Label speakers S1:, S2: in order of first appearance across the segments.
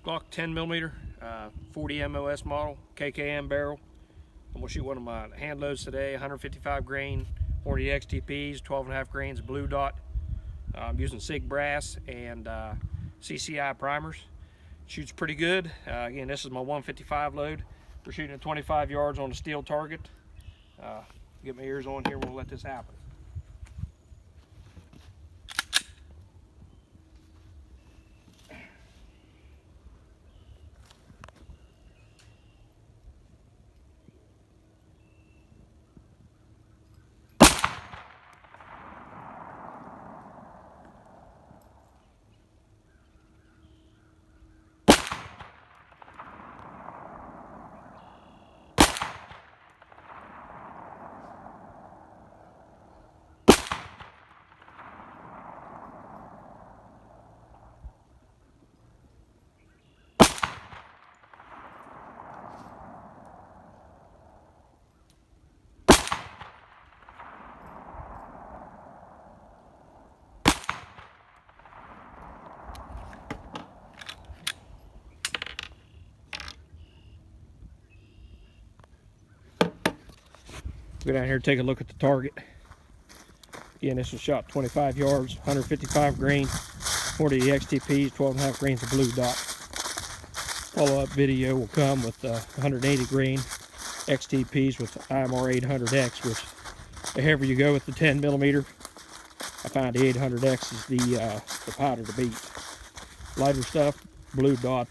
S1: Glock 10mm, 40 MOS model, KKM barrel. I'm gonna shoot one of my hand loads today, 155 grain, Hornady XTPs, 12.5 grains of blue dot. I'm using SIG brass and CCI primers. Shoots pretty good. Again, this is my 155 load. We're shooting at 25 yards on a steel target. Get my ears on here, we'll let this happen. Go down here and take a look at the target. Again, this was shot 25 yards, 155 grain, 40 XTPs, 12.5 grains of blue dot. Follow-up video will come with 180 grain XTPs with IMR 800X, which the heavier you go with the 10mm, I find the 800X is the powder to beat. Lighter stuff, blue dot.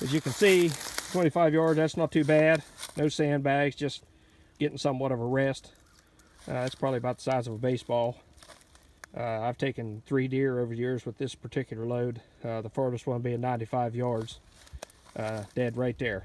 S1: As you can see, 25 yards, that's not too bad. No sandbags, just getting somewhat of a rest. It's probably about the size of a baseball. I've taken 3 deer over the years with this particular load. The farthest one being 95 yards. Dead right there.